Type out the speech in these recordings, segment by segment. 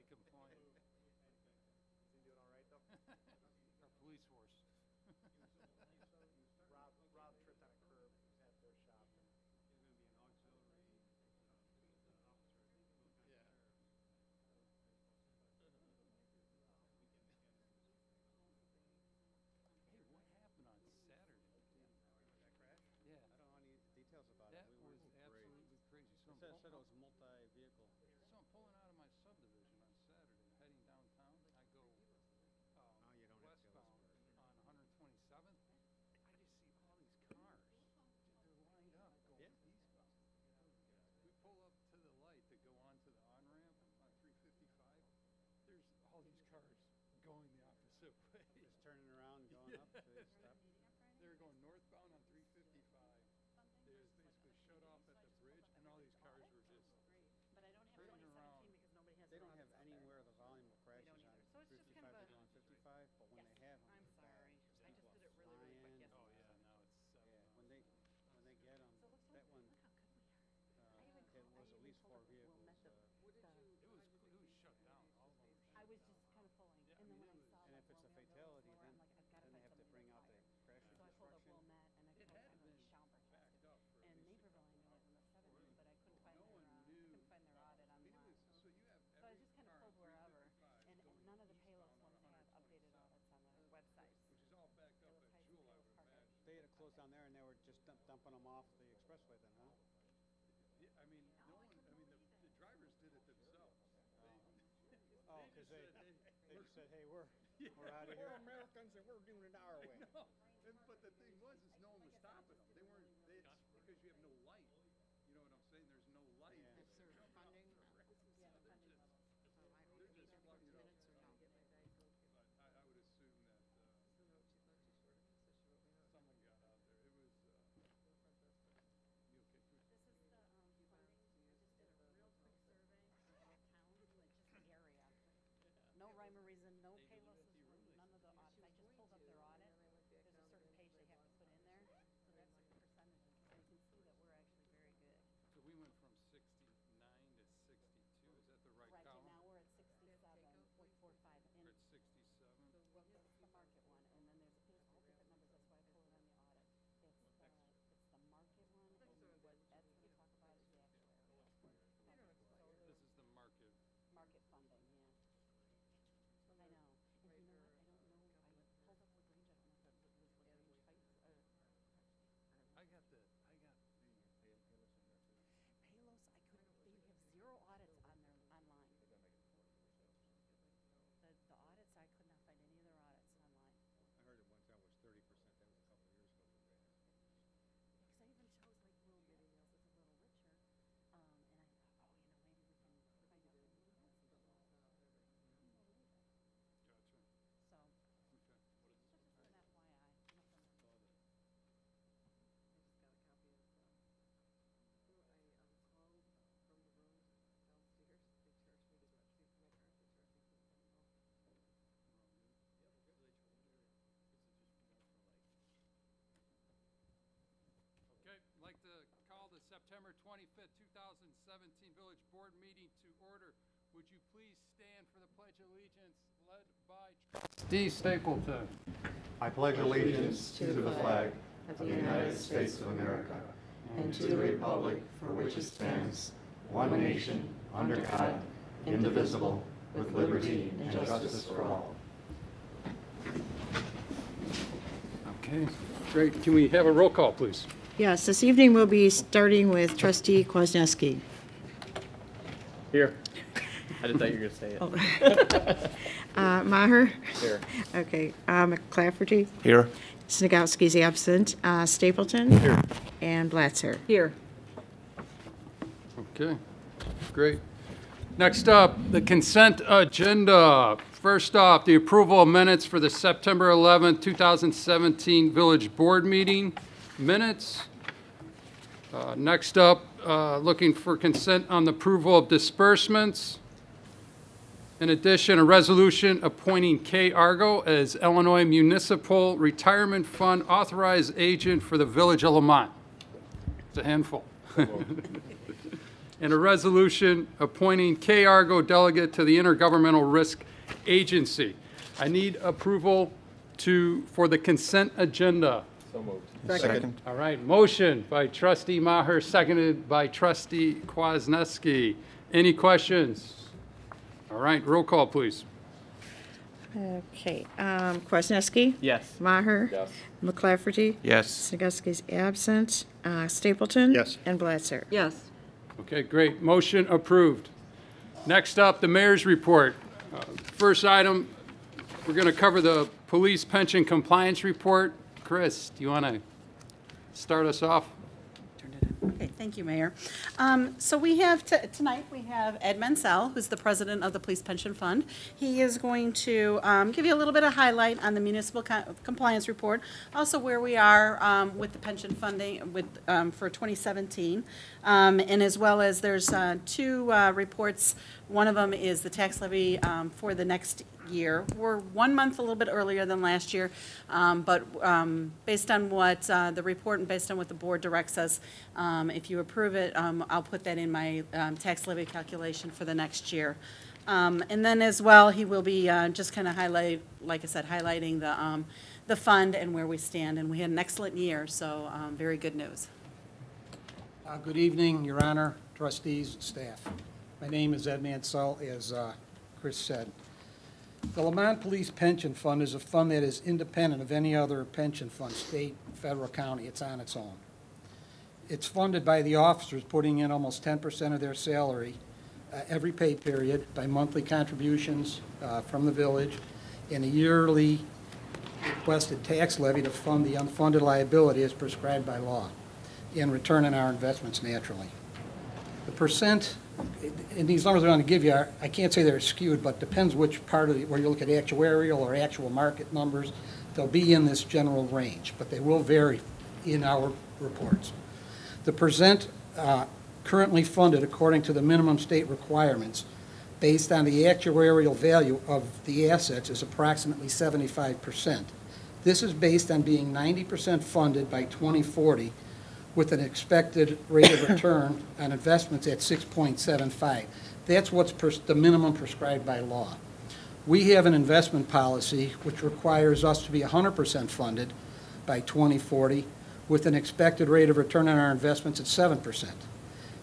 complain. Is he doing all right, though? Our police force. Rob tripped on a curb at their shop. He's going to be an auxiliary officer, I think, Will County Hey, what happened on Saturday? That crash? Yeah, I don't know any details about that it. was absolutely crazy. So It said it was multi-vehicle. So I'm pulling out of my subdivision on Saturday, heading downtown. I go you don't have to go westbound on 127th. I just see all these cars. They're lined up going eastbound. We pull up to the light to go onto the on-ramp on 355. There's all these cars going the opposite way. Just turning around and going up, so they stop. They were going northbound on 355. They was basically shut off at the bridge, and all these cars were just But I don't have turning 2017 around. because nobody has. They don't their have office up there. anywhere the volume of crashes don't on either. So it's just 355, kind of they go on 55, but when Yes, they have them. I'm sorry. I just did it really, really quick flying. yesterday. Oh yeah, now it's 7. Yeah, when they get them, So it looks that like, one, look how good we are. it was at least 4 vehicles. It was shut down. All of them were shut I was down. just kind of pulling, Yeah, and I then mean, when I it saw And like if it's a Romeo going fatality, slower, then, I'm like, I've got to then find they have to somebody bring to out the fire. crash So I pulled up destruction. Wilmette, and I It pulled had kind of been like Schaumburg has backed it. up for at And least a Naperville, I couple know, is in the 70s, but I couldn't find No their, one knew. couldn't find their audit I mean, it online. was, so you have So I every just kind of car pulled on wherever, 355 and going none of the eastbound Payless on ones had updated 127, audits on their websites. which is all backed up It was at high Jewel, I speed, would it was imagine. They had it closed down there and they were just dumping them off the expressway then, huh? Yeah, I mean, no one. I mean, the drivers did it themselves. Oh, because they just said, hey, we're out of We're here. Americans and we're doing it our way. No, but the thing was, is no one was stopping them. They weren't. It's because you have no light. You know what I'm saying? There's no light. Yeah. Is there funding? Yeah, the funding was. They're just fucking it up. Minutes or no? But I would assume that someone got out there. It was. You okay, Chris? This is the funding, I just did a real quick survey of all towns in the just area. No rhyme or reason, no Payless, none of the audits, I just pulled up their audit. There's a certain page they have to put in there, so that's like the percentages, so you can see that we're actually very good. So we went from 69 to 62. Is that the right Right column? now, we're at 67.45, We're and at 67. well, that's the market one, and then there's all different numbers, that's why I pull it on the audit. It's the market one, and what Ed's gonna talk about is the actuarial. This is the market. Market funding, yeah. I know, and you know what, I don't know, I pulled up LaGrange, I don't know if it was LaGrange Heights, I got the. Payless, I couldn't, they have 0 audits on their, online. The audits, I could not find any of their audits online. I heard at one time it was 30%. That was a couple of years ago. Because I even chose like Wilmette, it's a little richer, and I thought, oh, you know, maybe we can find out. Gotcha. So, Okay. What is so just an FYI, nothing. I just got a copy of, I called from the room downstairs, they charged me to see my card, they charged me for the phone call. Okay, I'd like to call the September 25th, 2017 Village Board meeting to order. Would you please stand for the Pledge of Allegiance led by Trustee Stapleton? I pledge allegiance to the flag of the United States of America and to the republic for which it stands, one nation, under God, indivisible, with liberty and justice for all. Okay, great. Can we have a roll call, please? Yes, this evening we'll be starting with trustee Kwasniewski. Here. I just thought you were going to say it. Maher? Here. Okay, McClafferty? Here. Snagowski's absent. Stapleton? Here. And Blatzer? Here. Okay, great. Next up, the consent agenda. First off, the approval of minutes for the September 11th, 2017 Village Board meeting minutes. Next up, looking for consent on the approval of disbursements. In addition, a resolution appointing Kay Argo as Illinois Municipal Retirement Fund authorized agent for the Village of Lamont. It's a handful. and a resolution appointing Kay Argo delegate to the Intergovernmental Risk Agency. I need approval for the consent agenda. So moved. Second. All right, motion by trustee Maher, seconded by trustee Kwasniewski. Any questions? All right, roll call, please. Okay, Kwasniewski. Yes. Maher. Yes. McClafferty. Yes. Sniegoski's absent. Stapleton. Yes. And Blatzer. Yes. Okay, great. Motion approved. Next up, the mayor's report. First item, we're going to cover the police pension compliance report. Chris, do you want to start us off? Okay, thank you, Mayor. So we have, tonight, we have Ed Mansell, who's the president of the Police Pension Fund. He is going to give you a little bit of highlight on the municipal compliance report, also where we are with the pension funding for 2017, and as well as there's two reports. One of them is the tax levy for the next year. We're 1 month a little bit earlier than last year, but based on what the report and based on what the board directs us, if you approve it, I'll put that in my tax levy calculation for the next year. And then as well, he will be just kind of like I said, highlighting the fund and where we stand. And we had an excellent year, so very good news. Good evening, Your Honor, trustees, staff. My name is Ed Mansell, as Chris said. The Lamont Police Pension Fund is a fund that is independent of any other pension fund, state, federal, county. It's on its own. It's funded by the officers putting in almost 10% of their salary every pay period by monthly contributions from the village and a yearly requested tax levy to fund the unfunded liability as prescribed by law and return on our investments naturally. The percent, and these numbers I'm going to give you, I can't say they're skewed, but depends which part of where you look at actuarial or actual market numbers, they'll be in this general range, but they will vary in our reports. The percent currently funded according to the minimum state requirements based on the actuarial value of the assets is approximately 75%. This is based on being 90% funded by 2040 with an expected rate of return on investments at 6.75. That's what's the minimum prescribed by law. We have an investment policy which requires us to be 100% funded by 2040 with an expected rate of return on our investments at 7%.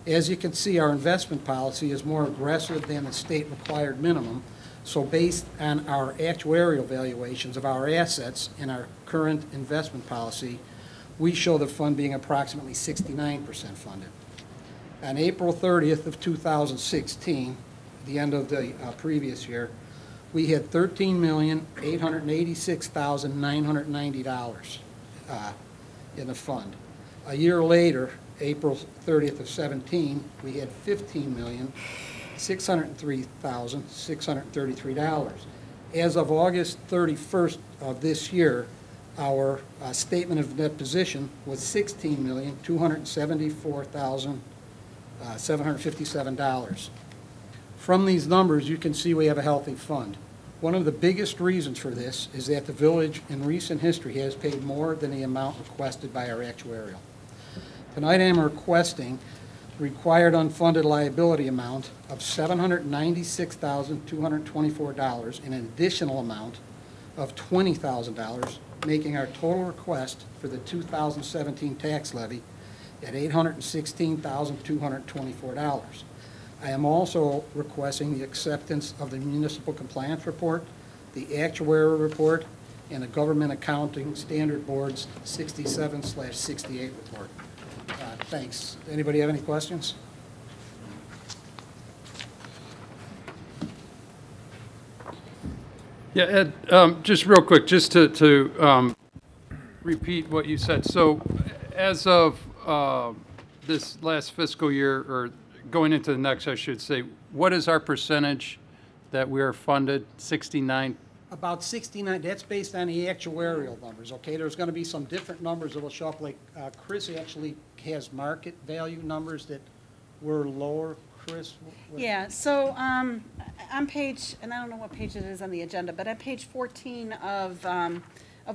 As you can see, our investment policy is more aggressive than the state required minimum, so based on our actuarial valuations of our assets and our current investment policy, we show the fund being approximately 69% funded. On April 30th of 2016, the end of the previous year, we had $13,886,990 in the fund. A year later, April 30th of 17, we had $15,603,633. As of August 31st of this year, our statement of net position was $16,274,757. From these numbers, you can see we have a healthy fund. One of the biggest reasons for this is that the village in recent history has paid more than the amount requested by our actuarial. Tonight I am requesting the required unfunded liability amount of $796,224 and an additional amount of $20,000, making our total request for the 2017 tax levy at $816,224. I am also requesting the acceptance of the municipal compliance report, the actuarial report, and the Government Accounting Standard Board's 67/68 report. Thanks. Anybody have any questions? Yeah, Ed, just real quick, just to repeat what you said. So as of this last fiscal year, or going into the next, I should say, what is our percentage that we are funded? 69? About 69, that's based on the actuarial numbers, okay? There's going to be some different numbers that will show up, like Chris actually has market value numbers that were lower. Chris? Yeah, so on page, and I don't know what page it is on the agenda, but on page 14 of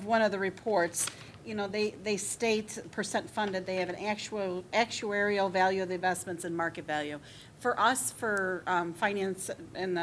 one of the reports, you know, they state percent funded, they have an actuarial value of the investments and market value. For us, for finance in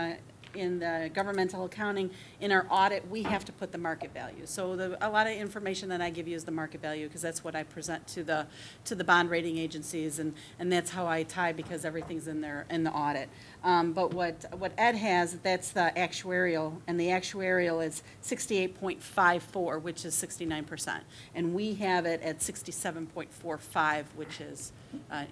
the governmental accounting, in our audit, we have to put the market value. So a lot of information that I give you is the market value, because that's what I present to the bond rating agencies, and that's how I tie, because everything's in there in the audit. But what Ed has, that's the actuarial, and the actuarial is 68.54, which is 69%, and we have it at 67.45, which is,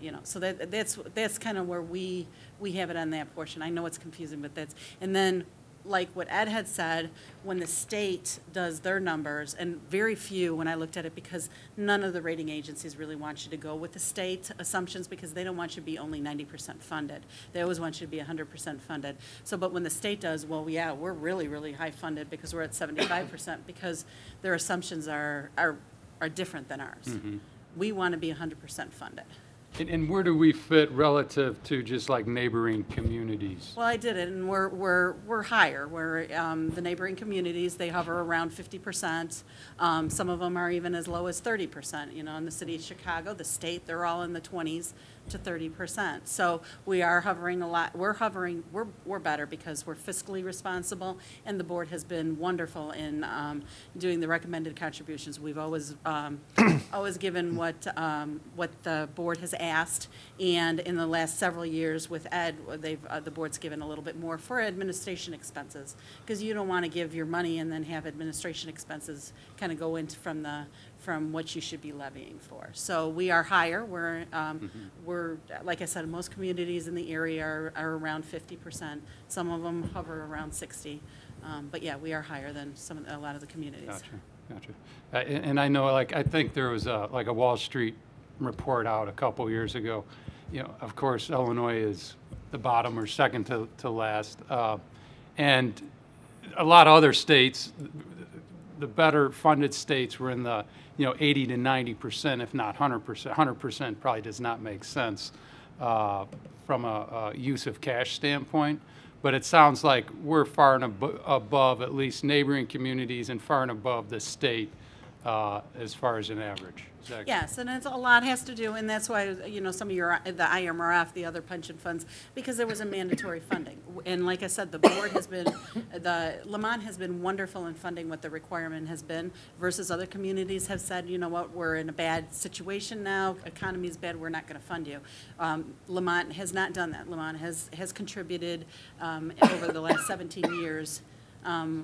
you know, so that's kind of where we have it on that portion. I know it's confusing, but that's, and then like what Ed had said, when the state does their numbers, and very few when I looked at it, because none of the rating agencies really want you to go with the state assumptions, because they don't want you to be only 90% funded. They always want you to be 100% funded. So, but when the state does, well, yeah, we're really, really high funded, because we're at 75%, because their assumptions are different than ours. Mm-hmm. We want to be 100% funded. And where do we fit relative to just like neighboring communities? Well, I did it, and we're higher. We're the neighboring communities, they hover around 50%. Some of them are even as low as 30%. You know, in the city of Chicago, the state, they're all in the 20s to 30%. So we are hovering a lot. We're hovering. We're better, because we're fiscally responsible, and the board has been wonderful in doing the recommended contributions. We've always always given what the board has asked, and in the last several years with Ed, the board's given a little bit more for administration expenses, because you don't want to give your money and then have administration expenses kind of go into from what you should be levying for. So we are higher. We're like I said, most communities in the area are around 50%. Some of them hover around 60. But yeah, we are higher than a lot of the communities. Gotcha. And I know, like, I think there was a Wall Street report out a couple years ago. You know, of course, Illinois is the bottom or second to last, and a lot of other states, the better funded states, were in the 80 to 90%, if not 100%. 100% probably does not make sense from a use of cash standpoint. But it sounds like we're far and above at least neighboring communities, and far and above the state as far as an average. Is that Yes, and it's a lot has to do, and that's why, some of the IMRF, the other pension funds, because there was a mandatory funding. And like I said, the board has been, Lamont has been wonderful in funding what the requirement has been, versus other communities have said, you know what, we're in a bad situation now, economy's bad, we're not going to fund you. Lamont has not done that. Lamont has contributed over the last 17 years.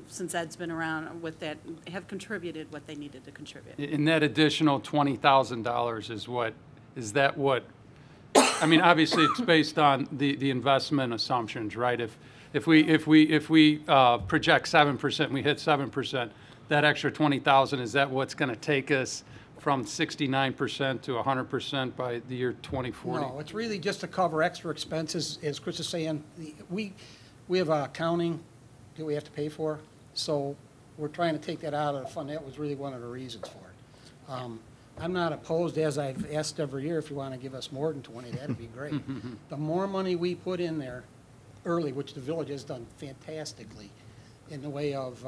Since Ed's been around with that, have contributed what they needed to contribute. And that additional $20,000 is that what, I mean, obviously it's based on the investment assumptions, right? If we project 7%, we hit 7%, that extra $20,000, is that what's going to take us from 69% to 100% by the year 2040? No, it's really just to cover extra expenses, as Chris is saying. We have accounting that we have to pay for, so we're trying to take that out of the fund. That was really one of the reasons for it. I'm not opposed, as I've asked every year, if you want to give us more than 20, that'd be great. The more money we put in there early, which the village has done fantastically in the way of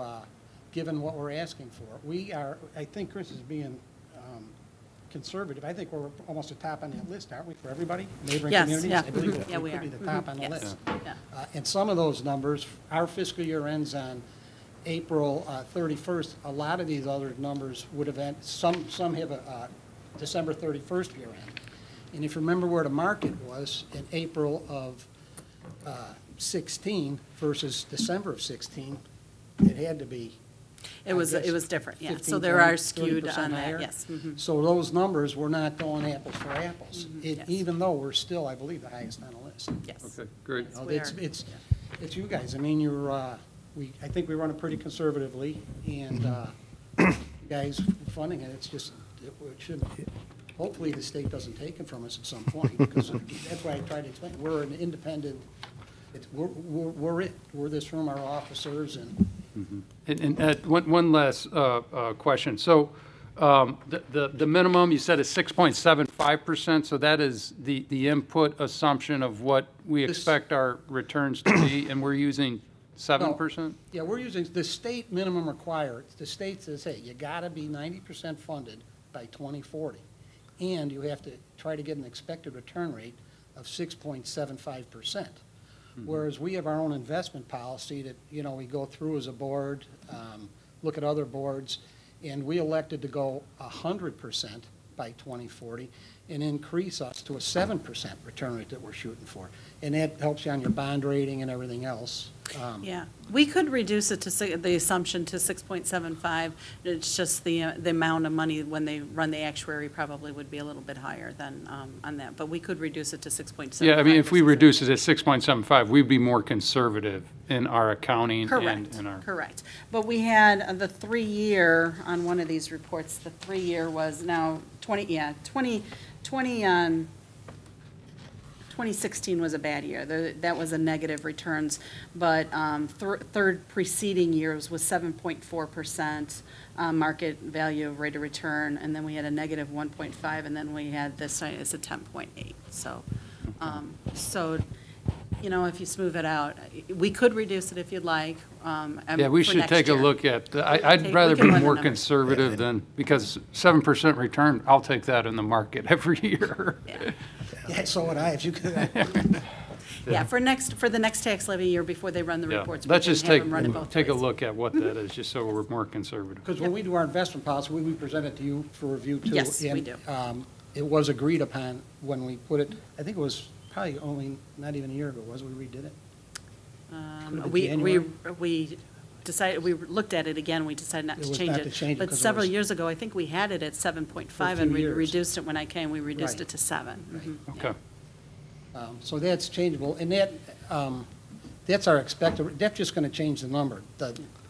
given what we're asking for. We are, I think Chris is being conservative. I think we're almost the top on that list, aren't we, for everybody? Neighboring Yes, communities? yeah. I believe Yeah, we could be are. the top on the Yes. list. Yeah. And some of those numbers, our fiscal year ends on April 31st. A lot of these other numbers would have ended, some have a December 31st year end. And if you remember where the market was in April of 16 versus December of 16, it had to be. It was different, yeah. So there are skewed on that, yes. Mhm. So those numbers, we're not going apples for apples, yes. even though we're still, I believe, the highest on the list. Yes. Okay, great. You know, we It's you guys. I mean, I think we run it pretty conservatively, and you guys funding it, it's just, it should, hopefully the state doesn't take it from us at some point, because that's why I tried to explain. We're an independent, we're this room, our officers, and And Ed, one last question. So the minimum, you said, is 6.75%, so that is the input assumption of what we expect our returns to be, and we're using 7%? yeah, we're using the state minimum required. The state says, hey, you gotta be 90% funded by 2040. And you have to try to get an expected return rate of 6.75%. Whereas we have our own investment policy that, you know, we go through as a board, look at other boards, and we elected to go 100% by 2040 and increase us to a 7% return rate that we're shooting for. And that helps you on your bond rating and everything else. Yeah, we could reduce it to, the assumption to 6.75. It's just the amount of money when they run the actuary probably would be a little bit higher than on that. But we could reduce it to 6.75. Yeah, I mean, if we reduce it to 6.75, we'd be more conservative in our accounting and Correct, in our. correct. But we had the 3-year, on one of these reports, the 3-year was now 2016 was a bad year. That was a negative returns, but third preceding years was 7.4% market value of rate of return, and then we had a negative 1.5, and then we had this as a 10.8. So, you know, if you smooth it out, we could reduce it if you'd like. Yeah, we for should next take a year. look at, I'd We rather can be run the more numbers. conservative than, because 7% return, I'll take that in the market every year. Yeah. Yeah, so would I, if you could. Yeah, for the next tax levy year before they run the Yeah, reports, we let's can just have them run it both take a ways. look at what that is, just so we're more conservative. Because when we do our investment policy, we present it to you for review too. Yes, we and, do. It was agreed upon when we put it, I think it was probably only, not even a year ago, was it, we redid it? Could it be January? We decided, we looked at it again, we decided not It to was change not it. to change it But 'cause it several was- years ago, I think we had it at 7.5, few and we years. reduced it when I came, we reduced Right. it to 7. Mhm. Okay. So that's changeable, and that's our expected, that's just gonna change the number.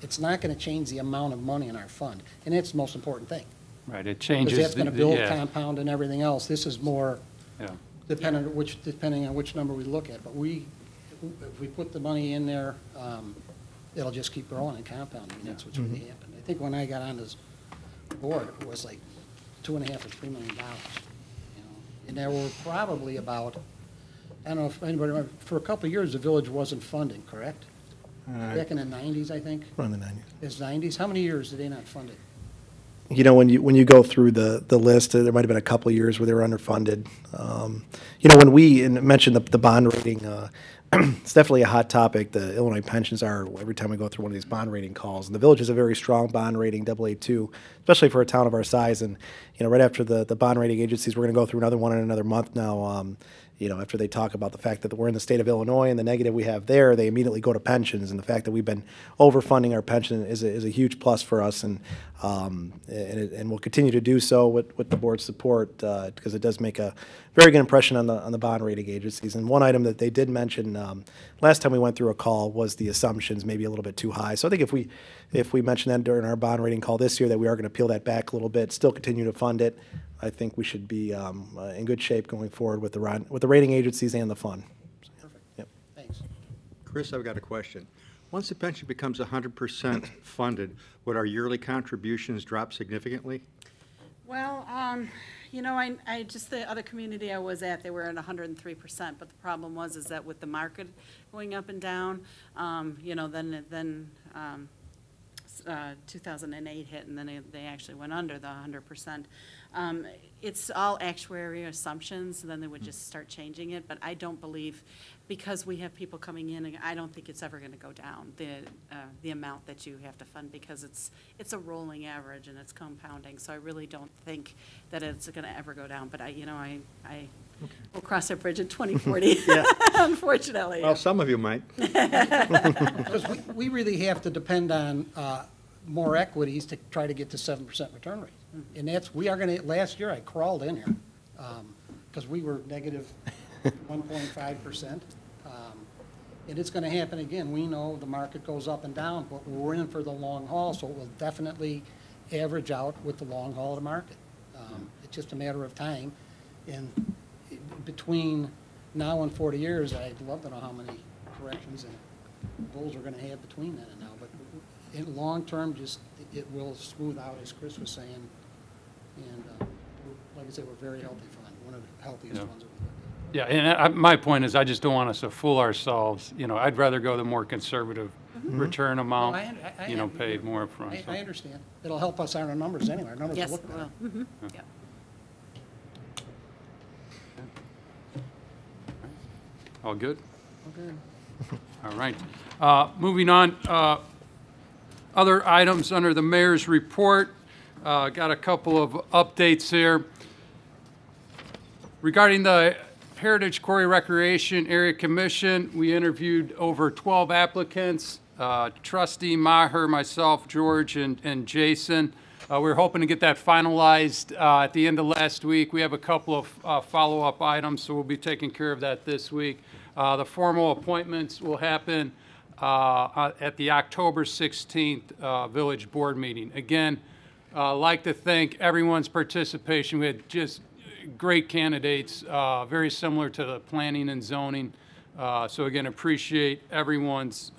It's not gonna change the amount of money in our fund, and that's the most important thing. Right, it changes. Because that's gonna build yeah, compound and everything else. This is more yeah. depending on which number we look at. But if we put the money in there, it'll just keep growing and compounding, and that's what's really happened. I think when I got on this board, it was like $2.5 or $3 million, you know. And there were probably about, I don't know if anybody remember, for a couple of years, the village wasn't funding, correct? Back in the 90s, I think. Around the 90s. It's 90s. How many years did they not fund it? You know, when you go through the list, there might have been a couple of years where they were underfunded. You know, when we mentioned the bond rating, it's definitely a hot topic. The Illinois pensions are every time we go through one of these bond rating calls. And the village has a very strong bond rating, AA2, especially for a town of our size. And, you know, right after the bond rating agencies, we're going to go through another one in another month now. You know, after they talk about the fact that we're in the state of Illinois and the negative we have there, they immediately go to pensions. And the fact that we've been overfunding our pension is a huge plus for us. And we'll continue to do so with the board's support because it does make a very good impression on the bond rating agencies. And one item that they did mention last time we went through a call was the assumptions maybe a little bit too high. So I think if we mention that during our bond rating call this year, that we are going to peel that back a little bit, still continue to fund it, I think we should be in good shape going forward with the rating agencies and the fund. Perfect. Yep. Thanks. Chris, I've got a question. Once the pension becomes 100% funded, would our yearly contributions drop significantly? Well, you know, I just, the other community I was at, they were at 103%, but the problem was is that with the market going up and down, you know, then 2008 hit, and then they actually went under the 100%. It's all actuary assumptions, then they would just start changing it, but I don't believe, because we have people coming in, I don't think it's ever going to go down, the amount that you have to fund, because it's a rolling average and it's compounding, so I really don't think that it's going to ever go down, but I will cross that bridge in 2040, unfortunately. Well, some of you might. Because we really have to depend on more equities to try to get to 7% return rate. And we are going to, last year I crawled in here because we were negative 1.5%. And it's going to happen again. We know the market goes up and down, but we're in for the long haul, so it will definitely average out with the long haul of the market. It's just a matter of time. And between now and 40 years, I'd love to know how many corrections and bulls we're going to have between then and now. But in long term, just it will smooth out, as Chris was saying. And like I said, we're a very healthy fund, one of the healthiest Yeah. funds that we've looked at. Yeah, and my point is, I just don't want us to fool ourselves. You know, I'd rather go the more conservative return amount, Well, I paid more upfront. I understand. It'll help us on our numbers anyway. Our numbers are Yes, looking better. well, yeah. All good? All right. Moving on, other items under the mayor's report. Got a couple of updates here. Regarding the Heritage Quarry Recreation Area Commission, we interviewed over 12 applicants. Trustee Maher, myself, George, and Jason. We were hoping to get that finalized at the end of last week. We have a couple of follow-up items, so we'll be taking care of that this week. The formal appointments will happen at the October 16th Village Board meeting. Again, like to thank everyone's participation. We had just great candidates, very similar to the planning and zoning. So again, appreciate everyone's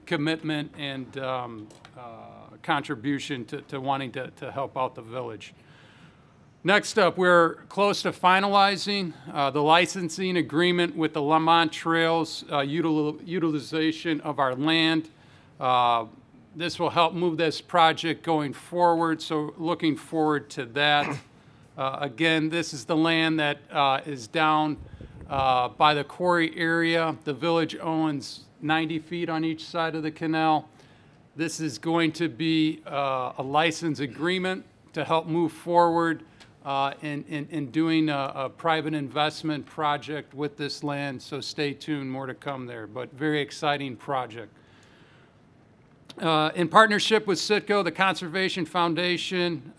commitment and contribution to wanting to help out the village. Next up, we're close to finalizing the licensing agreement with the Lamont Trails utilization of our land. This will help move this project going forward, so looking forward to that. Again, this is the land that is down by the quarry area. The village owns 90 feet on each side of the canal. This is going to be a license agreement to help move forward in doing a private investment project with this land, so stay tuned, more to come there, but very exciting project. In partnership with Citgo, the Conservation Foundation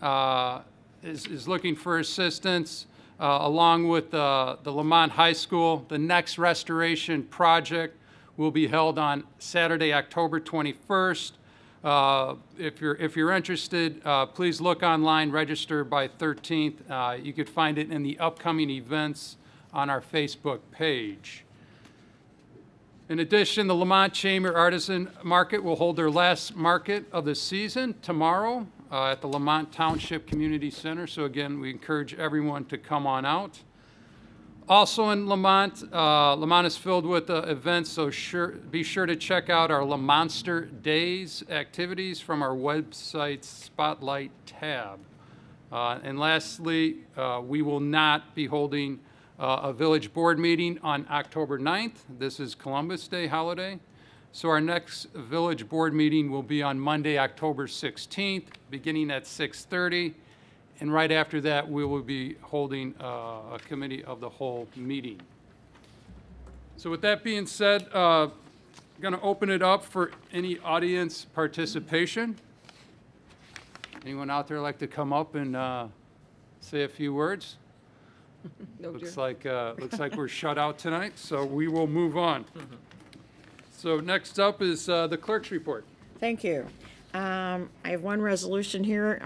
is looking for assistance along with the Lamont High School. The next restoration project will be held on Saturday, October 21st. If you're interested, please look online, register by 13th. You could find it in the upcoming events on our Facebook page. In addition, the Lamont Chamber Artisan Market will hold their last market of the season tomorrow at the Lamont Township Community Center. So again, we encourage everyone to come on out. Also in Lamont, Lamont is filled with events, so be sure to check out our Lamonster Days activities from our website's Spotlight tab. And lastly, we will not be holding a village board meeting on October 9th. This is Columbus Day holiday. So our next village board meeting will be on Monday, October 16th, beginning at 6:30. And right after that, we will be holding a committee of the whole meeting. So with that being said, I'm going to open it up for any audience participation. Anyone out there like to come up and say a few words? No, looks like we're shut out tonight, so we will move on. So next up is the clerk's report. Thank you. I have one resolution here,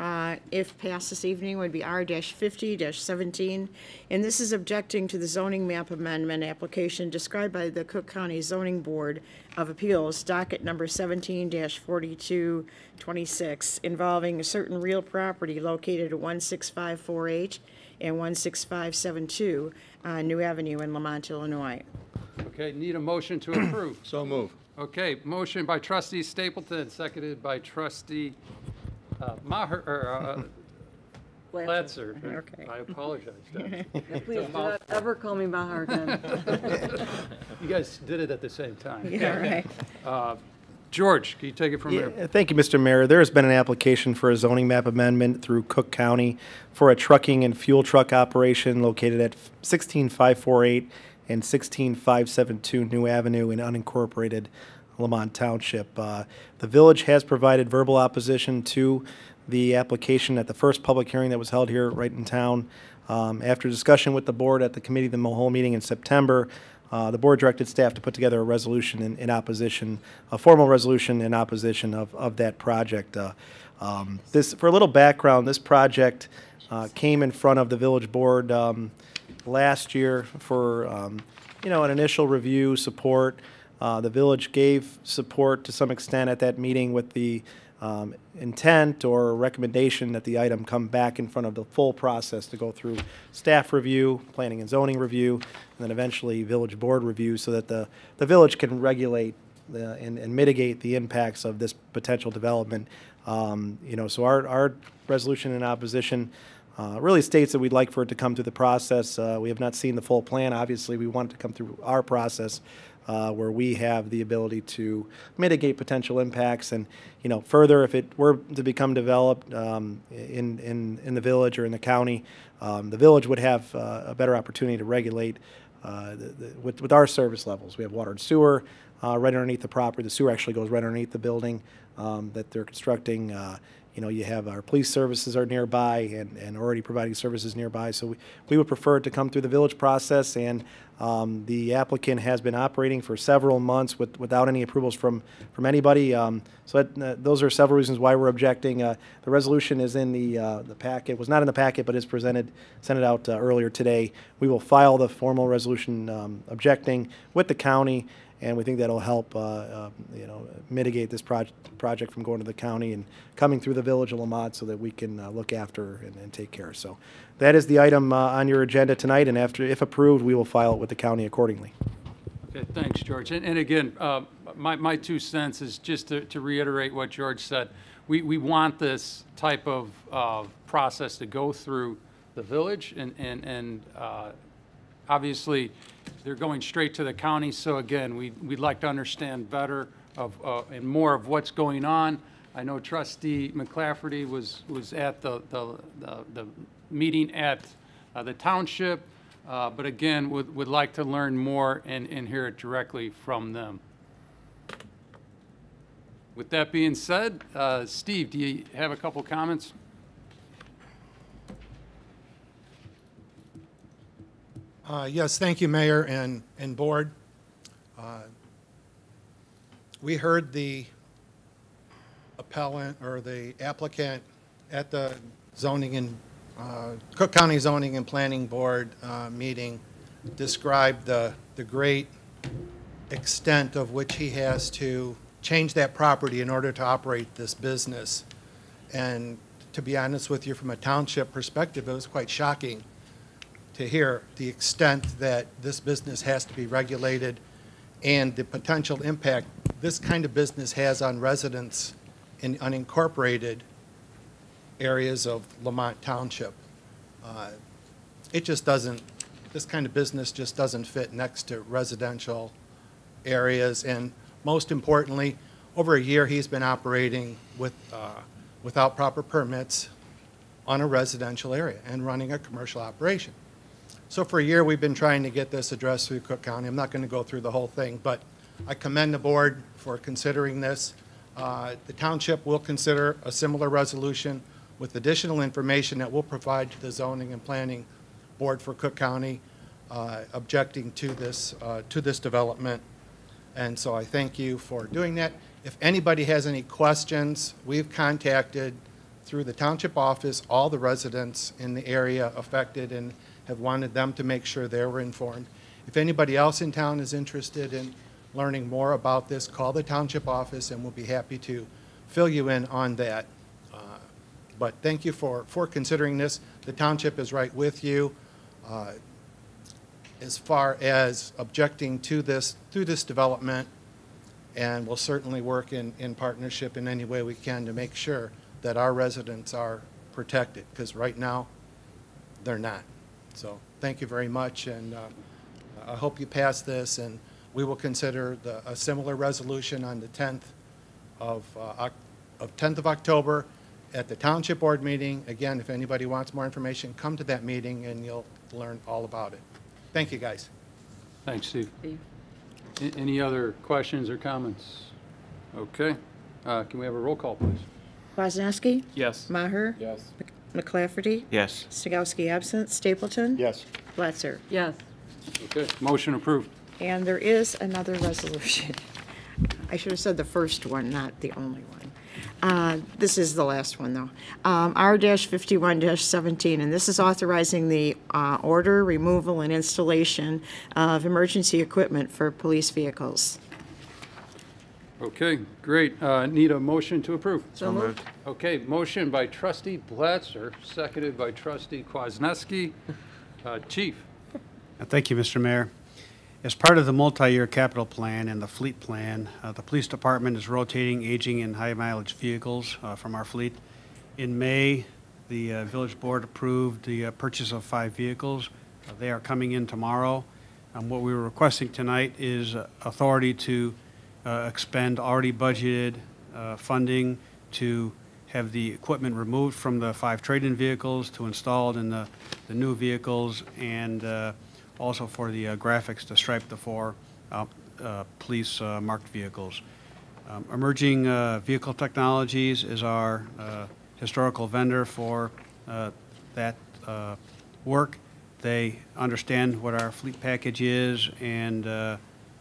if passed this evening, would be R-50-17, and this is objecting to the zoning map amendment application described by the Cook County Zoning Board of Appeals, docket number 17-4226, involving a certain real property located at 16548 and 16572 New Avenue in Lamont, Illinois. Okay, need a motion to approve. So move. Okay, motion by trustee Stapleton, seconded by trustee Maher, Latzer. Okay. I apologize. Please do not ever call me Maher again. You guys did it at the same time. Yeah, right. George, can you take it from there? Yeah, thank you, Mr. Mayor. There has been an application for a zoning map amendment through Cook County for a trucking and fuel truck operation located at 16548 and 16572 New Avenue in unincorporated Lamont Township. The village has provided verbal opposition to the application at the first public hearing that was held here right in town. After discussion with the board at the committee of the whole meeting in September, the board directed staff to put together a resolution in opposition, a formal resolution in opposition of that project. This, for a little background, this project came in front of the village board last year for an initial review support. The village gave support to some extent at that meeting with the intent or recommendation that the item come back in front of the full process to go through staff review, planning and zoning review, and then eventually village board review so that the village can regulate and mitigate the impacts of this potential development. So our resolution in opposition really states that we'd like for it to come through the process. We have not seen the full plan. Obviously, we want it to come through our process where we have the ability to mitigate potential impacts. And, further, if it were to become developed in the village or in the county, the village would have a better opportunity to regulate with our service levels. We have water and sewer right underneath the property. The sewer actually goes right underneath the building that they're constructing. You have our police services are nearby and already providing services nearby. So we would prefer it to come through the village process, and the applicant has been operating for several months without any approvals from anybody. Those are several reasons why we're objecting. The resolution is in the packet, was not in the packet, but is sent it out earlier today. We will file the formal resolution objecting with the county, and we think that'll help, mitigate this project from going to the county and coming through the village of Lamont, so that we can look after and take care. So that is the item on your agenda tonight, and if approved, we will file it with the county accordingly. Okay, thanks, George. And again, my 2 cents is just to reiterate what George said. We want this type of process to go through the village, and obviously, they're going straight to the county. So again, we'd like to understand better and more of what's going on. I know Trustee McClafferty was at the meeting at the township, but again, would like to learn more and hear it directly from them. With that being said, Steve, do you have a couple comments? Yes, thank you, Mayor and Board. We heard the appellant or the applicant at the Cook County Zoning and Planning Board meeting describe the great extent of which he has to change that property in order to operate this business. And to be honest with you, from a township perspective, it was quite shocking to hear the extent that this business has to be regulated and the potential impact this kind of business has on residents in unincorporated areas of Lamont Township. It just doesn't, this kind of business just doesn't fit next to residential areas. And most importantly, over a year he's been operating without proper permits on a residential area and running a commercial operation. So for a year, we've been trying to get this addressed through Cook County. I'm not going to go through the whole thing, but I commend the board for considering this. The township will consider a similar resolution with additional information that we'll provide to the Zoning and Planning Board for Cook County, objecting to this development. And so I thank you for doing that. If anybody has any questions, we've contacted through the township office all the residents in the area affected and have wanted them to make sure they were informed. If anybody else in town is interested in learning more about this, call the township office and we'll be happy to fill you in on that. But thank you for considering this. The township is right with you as far as objecting to this development, and we'll certainly work in partnership in any way we can to make sure that our residents are protected, because right now they're not. So thank you very much, and I hope you pass this, and we will consider a similar resolution on the 10th of October at the Township Board meeting. Again, if anybody wants more information, come to that meeting and you'll learn all about it. Thank you, guys. Thanks, Steve. Any other questions or comments? Okay. Can we have a roll call, please? Kwasniewski? Yes. Maher? Yes. McClafferty? Yes. Stigowski absent. Stapleton? Yes. Blatzer? Yes. Okay, motion approved. And there is another resolution. I should have said the first one, not the only one. This is the last one, though. R-51-17, and this is authorizing the order, removal, and installation of emergency equipment for police vehicles. Okay, great. Need a motion to approve. So moved. Okay, motion by Trustee Blatzer, seconded by Trustee Kwasniewski. Chief. Thank you, Mr. Mayor. As part of the multi-year capital plan and the fleet plan, the police department is rotating aging and high-mileage vehicles from our fleet. In May, the village board approved the purchase of 5 vehicles. They are coming in tomorrow. What we were requesting tonight is authority to expend already budgeted funding to have the equipment removed from the 5 trade-in vehicles, to install it in the new vehicles, and also for the graphics to stripe the 4 police marked vehicles. Emerging Vehicle Technologies is our historical vendor for that work. They understand what our fleet package is, and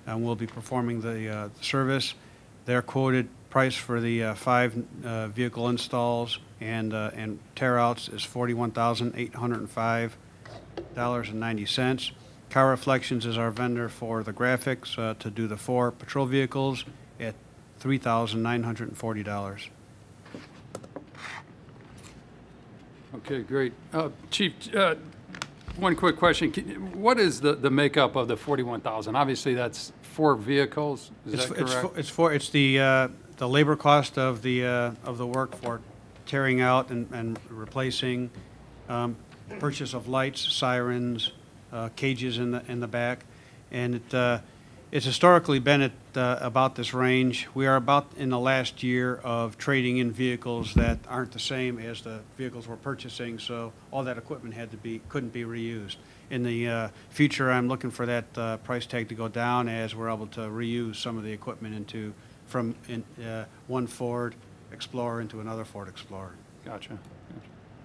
will be performing the service. Their quoted price for the 5 vehicle installs and tear-outs is $41,805.90. Car Reflections is our vendor for the graphics to do the 4 patrol vehicles at $3,940. Okay, great. Chief, one quick question. What is the makeup of the 41,000? Obviously, that's 4 vehicles. Is that correct? It's the labor cost of the work for tearing out and replacing, purchase of lights, sirens, cages in the back, and it's historically been at about this range. We are about in the last year of trading in vehicles that aren't the same as the vehicles we're purchasing, so all that equipment couldn't be reused. In the future, I'm looking for that price tag to go down as we're able to reuse some of the equipment from one Ford Explorer into another Ford Explorer. Gotcha.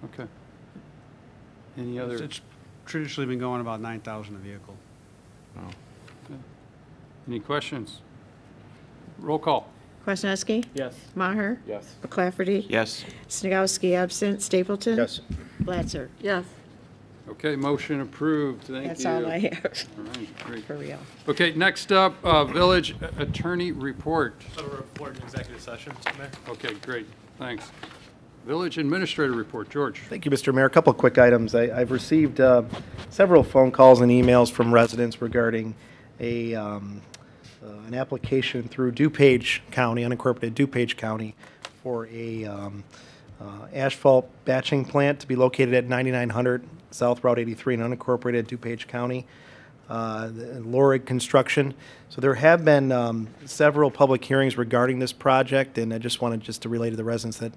Okay. Any other? It's traditionally been going about $9,000 a vehicle. Oh. Okay. Any questions? Roll call. Kwasniewski. Yes. Maher. Yes. McClafferty. Yes. Snagowski absent. Stapleton. Yes. Blatzer. Yes. Okay, motion approved. Thank you. That's all I have. All right, great. For real. Okay, next up, village attorney report. So we're report in executive session, Mr. Mayor. Okay, great, thanks. Village administrator report, George. Thank you, Mr. Mayor. A couple of quick items. I've received several phone calls and emails from residents regarding an application through DuPage County, unincorporated DuPage County, for a asphalt batching plant to be located at 9900 South Route 83 in unincorporated DuPage County. Lorig Construction. So there have been several public hearings regarding this project, and I just wanted to relay to the residents that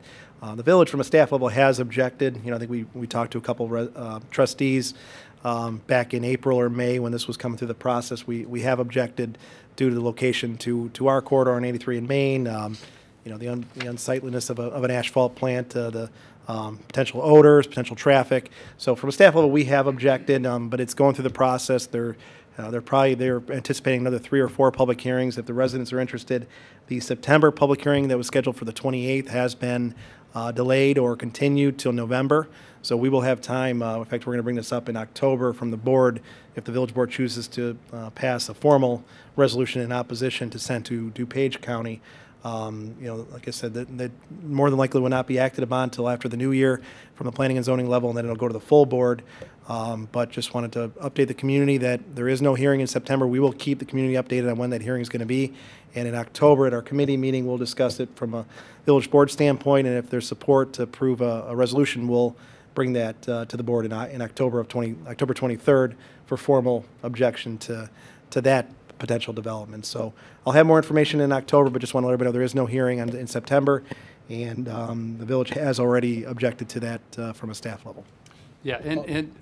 the village, from a staff level, has objected. I think we talked to a couple trustees back in April or May when this was coming through the process. We have objected due to the location to our corridor on 83 in Maine. The unsightliness of an asphalt plant, the potential odors, potential traffic. So from a staff level, we have objected, but it's going through the process. They're anticipating another 3 or 4 public hearings if the residents are interested. The September public hearing that was scheduled for the 28th has been delayed or continued till November. So we will have time. In fact, we're going to bring this up in October from the board if the village board chooses to pass a formal resolution in opposition to send to DuPage County. Like I said, that more than likely will not be acted upon until after the new year from the planning and zoning level, and then it'll go to the full board. But just wanted to update the community that there is no hearing in September. We will keep the community updated on when that hearing is going to be. And in October at our committee meeting, we'll discuss it from a village board standpoint. And if there's support to approve a resolution, we'll bring that to the board in October 23rd for formal objection to that potential development. So I'll have more information in October, but just want to let everybody know there is no hearing in September, and the village has already objected to that from a staff level. Yeah, and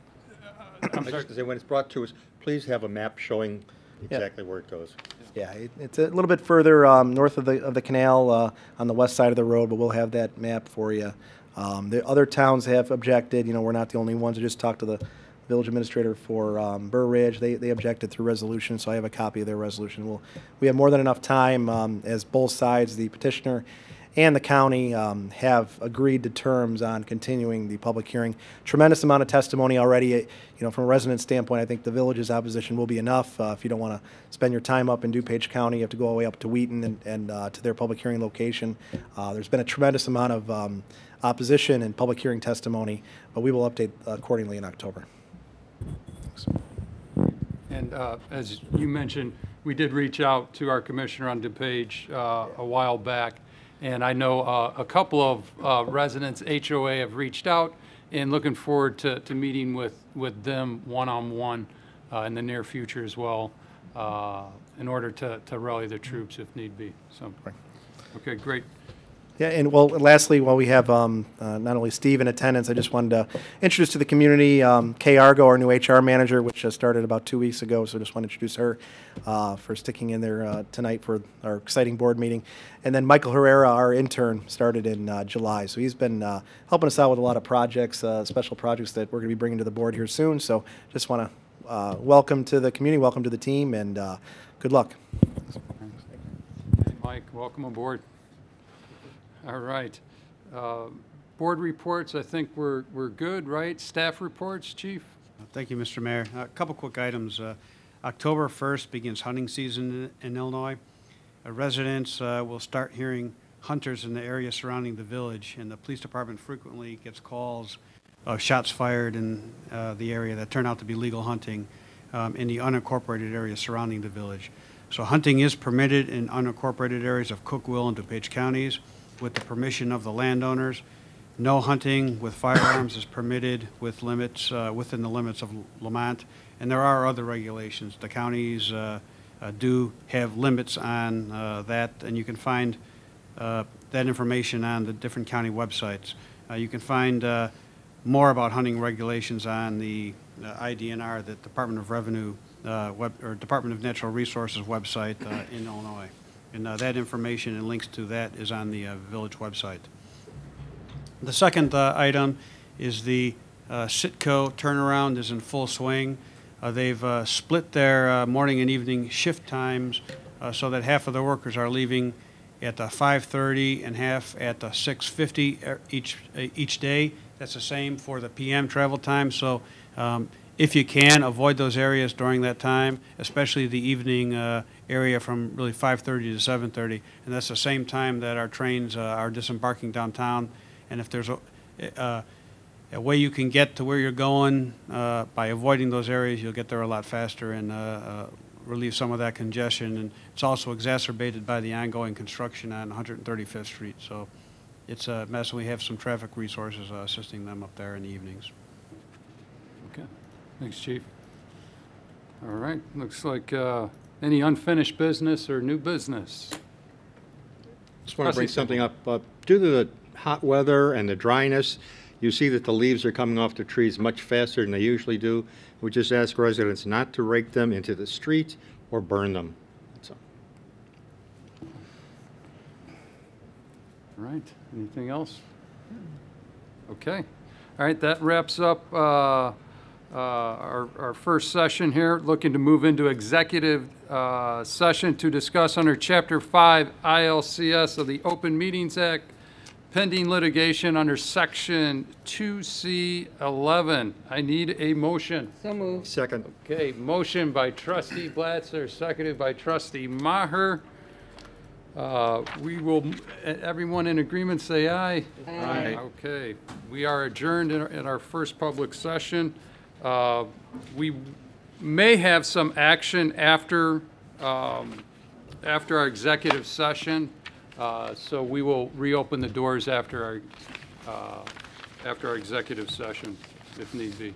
I'm sorry. When it's brought to us, please have a map showing exactly where it goes. Yeah, it's a little bit further north of the canal on the west side of the road, but we'll have that map for you. The other towns have objected. We're not the only ones. I just talked to the village administrator for Burr Ridge. They objected through resolution, so I have a copy of their resolution. We have more than enough time as both sides, the petitioner and the county, have agreed to terms on continuing the public hearing. Tremendous amount of testimony already. From a resident standpoint, I think the village's opposition will be enough. If you don't want to spend your time up in DuPage County, you have to go all the way up to Wheaton and to their public hearing location. There's been a tremendous amount of opposition and public hearing testimony, but we will update accordingly in October. And as you mentioned, we did reach out to our commissioner on DePage a while back, and I know a couple of residents, HOA, have reached out and looking forward to meeting with them one-on-one in the near future as well, in order to rally the troops if need be. So, okay, great. Yeah, and well, lastly, while we have not only Steve in attendance, I just wanted to introduce to the community Kay Argo, our new HR manager, which started about 2 weeks ago. So just want to introduce her for sticking in there tonight for our exciting board meeting. And then Michael Herrera, our intern, started in July. So he's been helping us out with a lot of projects, special projects that we're going to be bringing to the board here soon. So just want to welcome to the community, welcome to the team, and good luck. Mike, welcome aboard. All right. Board reports, I think we're good, right? Staff reports, Chief? Thank you, Mr. Mayor. A couple quick items. October 1st begins hunting season in Illinois. Residents will start hearing hunters in the area surrounding the village, and the police department frequently gets calls of shots fired in the area that turn out to be legal hunting in the unincorporated area surrounding the village. So hunting is permitted in unincorporated areas of Cookeville and DuPage counties with the permission of the landowners. No hunting with firearms is permitted with limits within the limits of Lamont, and there are other regulations. The counties do have limits on that, and you can find that information on the different county websites. You can find more about hunting regulations on the IDNR, the Department of Revenue or Department of Natural Resources website in Illinois. And that information and links to that is on the village website. The second item is the Citco turnaround is in full swing. They've split their morning and evening shift times so that half of the workers are leaving at 5:30 and half at 6:50 each day. That's the same for the PM travel time. So if you can, avoid those areas during that time, especially the evening area from really 5:30 to 7:30. And that's the same time that our trains are disembarking downtown. And if there's a way you can get to where you're going by avoiding those areas, you'll get there a lot faster and relieve some of that congestion. And it's also exacerbated by the ongoing construction on 135th Street. So it's a mess. We have some traffic resources assisting them up there in the evenings. Okay. Thanks, Chief. All right. Looks like any unfinished business or new business? Just want to bring something up. Due to the hot weather and the dryness, you see that the leaves are coming off the trees much faster than they usually do. We just ask residents not to rake them into the street or burn them. So. All right. Anything else? Okay. All right. That wraps up our first session here. Looking to move into executive session to discuss under Chapter 5 ILCS of the Open Meetings Act, pending litigation under Section 2C11. I need a motion. So moved. Second. Okay, motion by Trustee Blatzer, seconded by Trustee Maher. We will, everyone in agreement say aye. Aye. Okay, we are adjourned in our first public session. We may have some action after our executive session. So we will reopen the doors after our executive session, if need be.